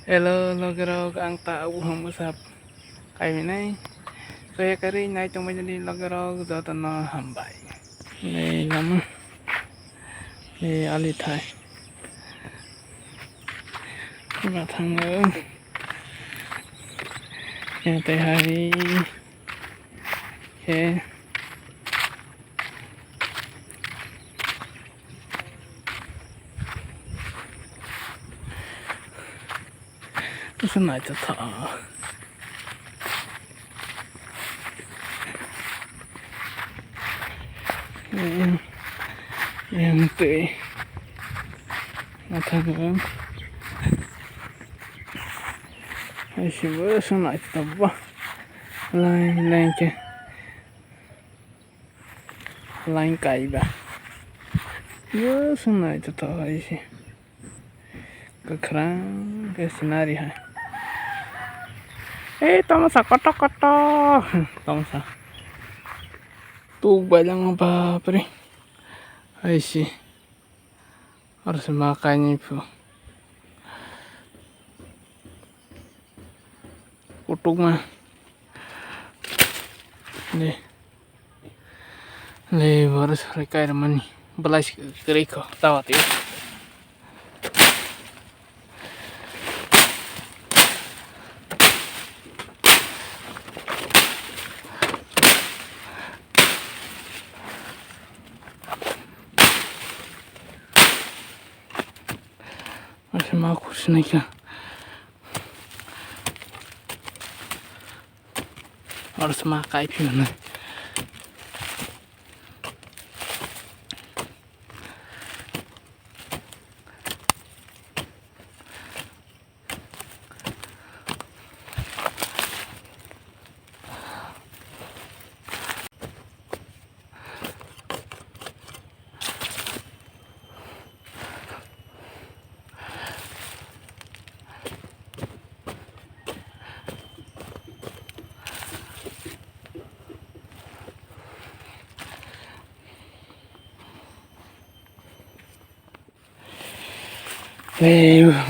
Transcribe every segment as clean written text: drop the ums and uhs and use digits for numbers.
Hello, Logrok, ang tao hong usap. Kami nay, kaya kari nay tumay Logrok dito na hambay. Nay lama, nay alitay. Matang mo, yan tay hari. Okay. Gusto na ito ta. Yan tay. Matang mo. Ay siguro gusto na ito ba? Lain ke. Lain kaiba. Gusto na ito ta ay si. Kekerang ke senari hai. Tama sa koto. Tama sa. Tubay lang apa pre. Ay si. Harus makan itu. Kutuk mah. Le harus rekai mani. Belas keriko tawat itu. Masih mau kusini ka. Harus makai pion.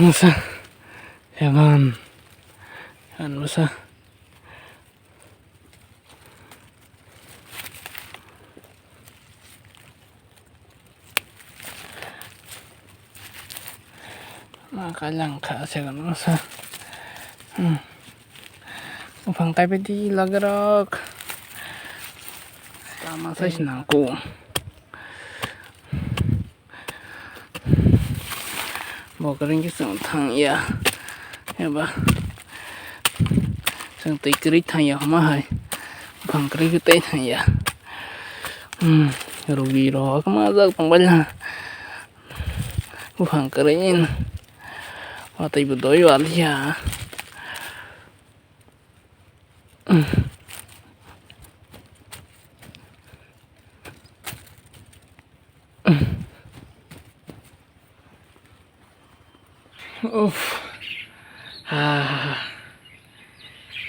Masa hewan masa makalangka siya masa upang tayo di Logrok tama sa sinangko mau kering kisah thang ya ba sang tay kiri thang ya ma hai phang kiri tay thang ya rugi ro kama jak pangbala phang kiri wa tay budoy wa ya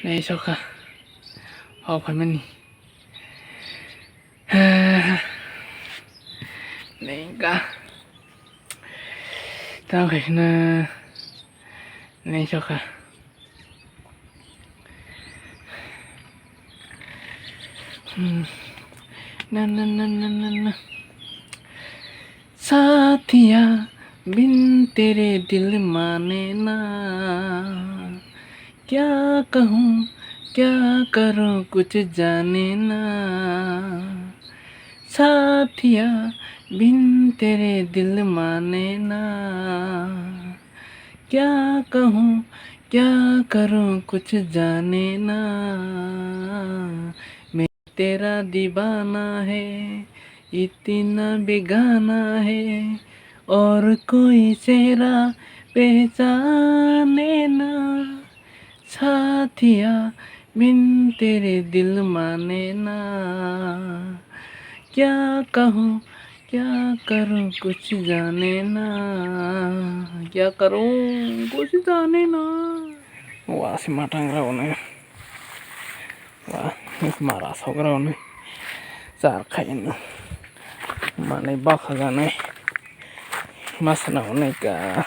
Này sao cả họ phải mình này cả tao phải là này sao cả na साथिया बिन तेरे दिल माने ना क्या कहूँ क्या करूँ कुछ जाने ना साथिया बिन तेरे दिल माने ना क्या कहूँ क्या करूँ कुछ जाने ना मैं तेरा दीवाना है इतना बेगाना है और कोई चेहरा पहचाने ना साथिया बिन तेरे दिल माने ना क्या कहूँ क्या करूँ कुछ जाने ना क्या करूँ कुछ जाने ना wah si matang raw na wah marah sok raw na sar kain manay baka ganay mas na ka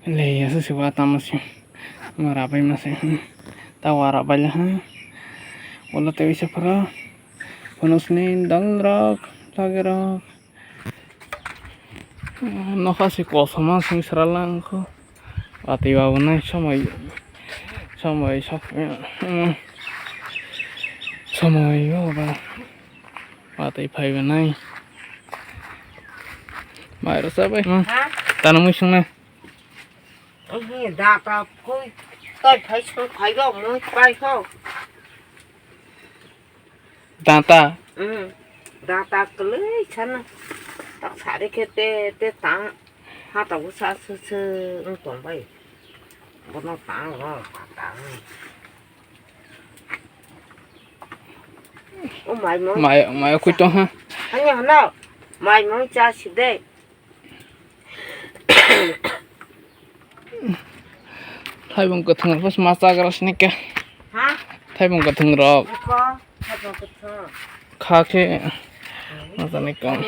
le ya se va tamas marapai masih tawara bala ha wala te bisa para ponusne dal rak lagi nakasi kosama sing seralang ko ati bawa na samay sak samay yo ba ati phai ba nai mai ra sa bai tanam sung na đã cả coi tôi thấy không phải đâu mới bay không tata đã cả cái lấy chân tao xả đi cái tê tang ha tao cũng xả sơ nó toàn bay bọn nó tang nó tang ô màyคุยต่อฮะ anh nhớ nào mày muốn cha gì đây Thaipong Kwthwng Rok masa keras nih ke hả Thaipong Kwthwng Rok có Thaipong Kwthwng khake masa nih kan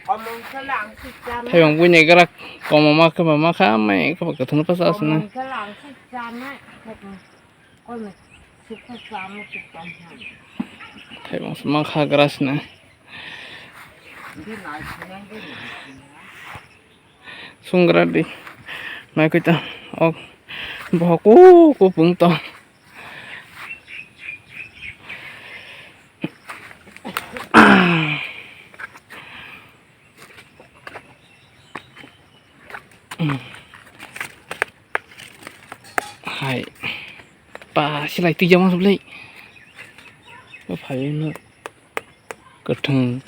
omong selang si jam Thaipong punya gerak kau mama kame ke Kwthwng pas asna omong selang si jam coi mày suka sama kita Thaipong semak keras nih đi lại xem đi sungradi mai kita ok bahaku ko pungto hai pa silai ti jam sebelah có phải nó Kwthwng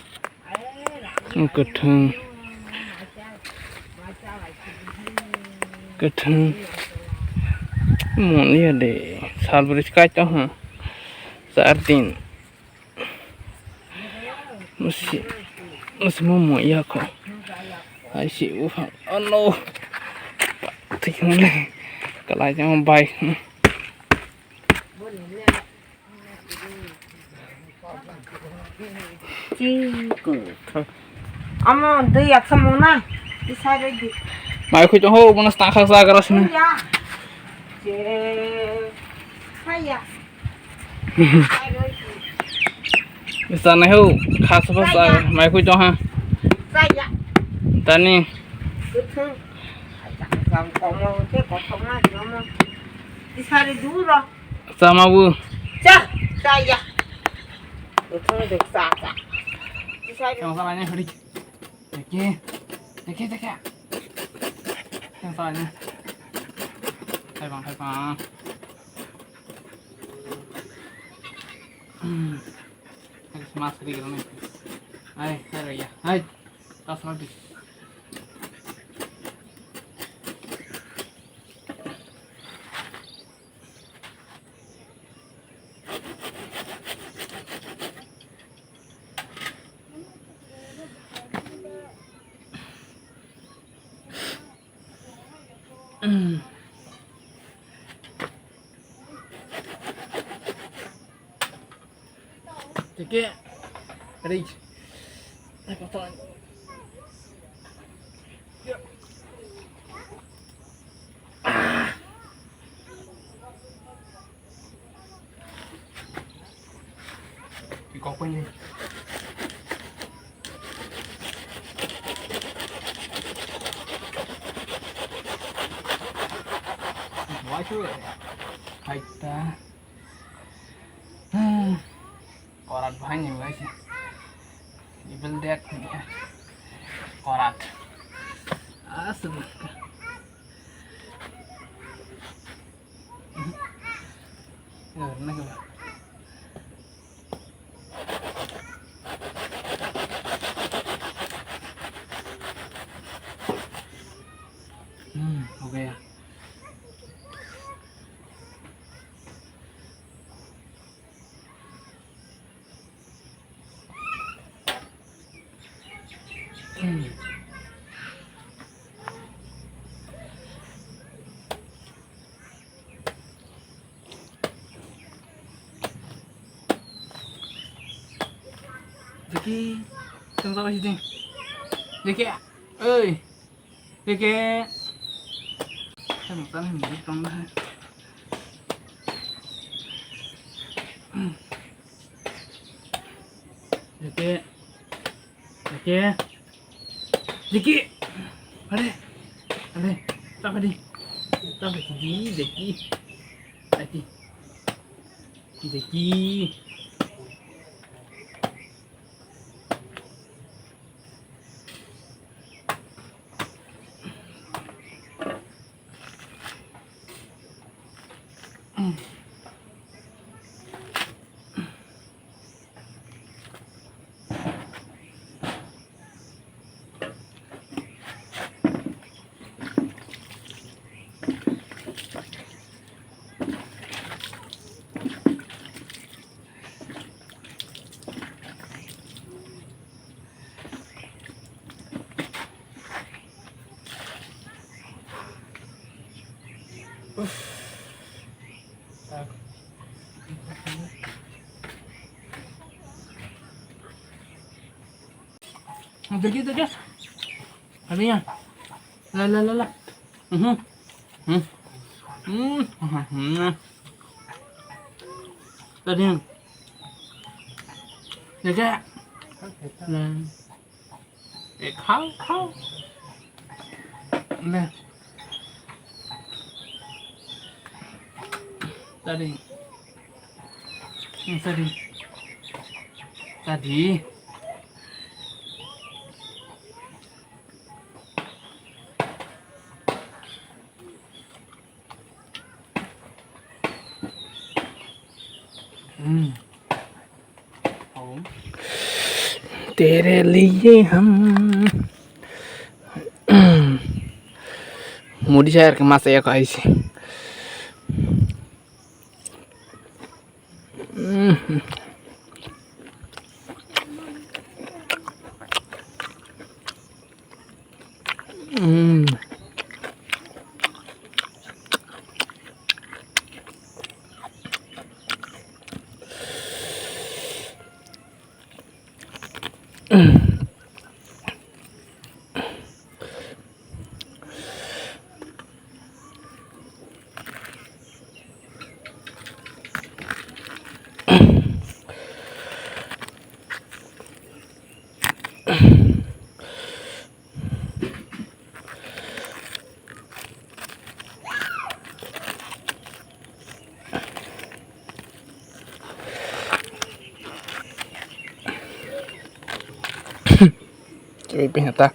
muốn đi để sao bữa cái cho hả sao tin mesti mau ya kok ai chịu phải no thì không này cái lại cho bay chi cử thôi ông đi ăn xong rồi nè đi sai đây đi mai khuy cho hô muốn start khác ra cái đó hay ya bisa nih hô khác ra mai khuy cho ha sai ya tani cứ thương còn còn thế còn không ai nữa mà đi sai đây đủ rồi sama bu cha sai ya cứ thương được xa cả đi sai yang salahnya huri Deke yang salahnya Thaipong Mas sedikit nih hai ya hai tas lagi Deke ready Ay patay ikaw pa niya why chưa hay ta korat banyak guys ibel dek korat asli nah oke ya Deke, tunggu apa sih? Deke, ơi, Deke, một tấn hình đi con đó được chưa được chưa đi kia ở đây tao phải đi để chi đây đi để chi từ kia ở đây nha la tao đi được chưa để khao nè tadi तेरे लिए हम मुड़ी शहर के मासे एक आई सी Coba pinata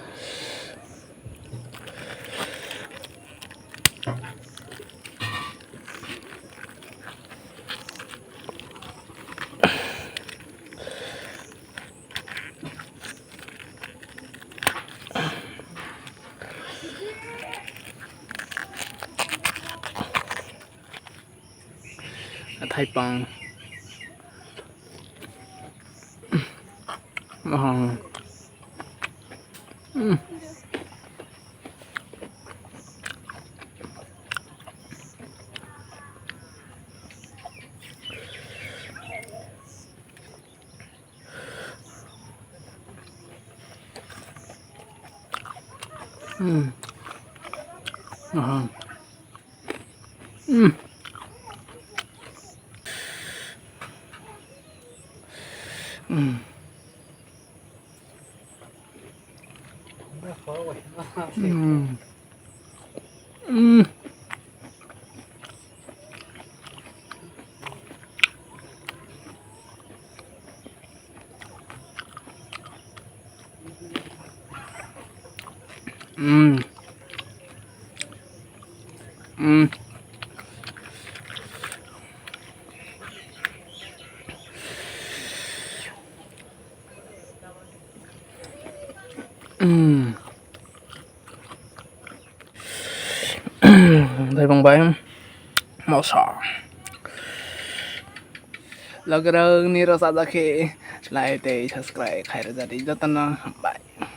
Thaipong Thaipong bayam mau sọ log ni rasa dakhe like subscribe khair jadi jatan bye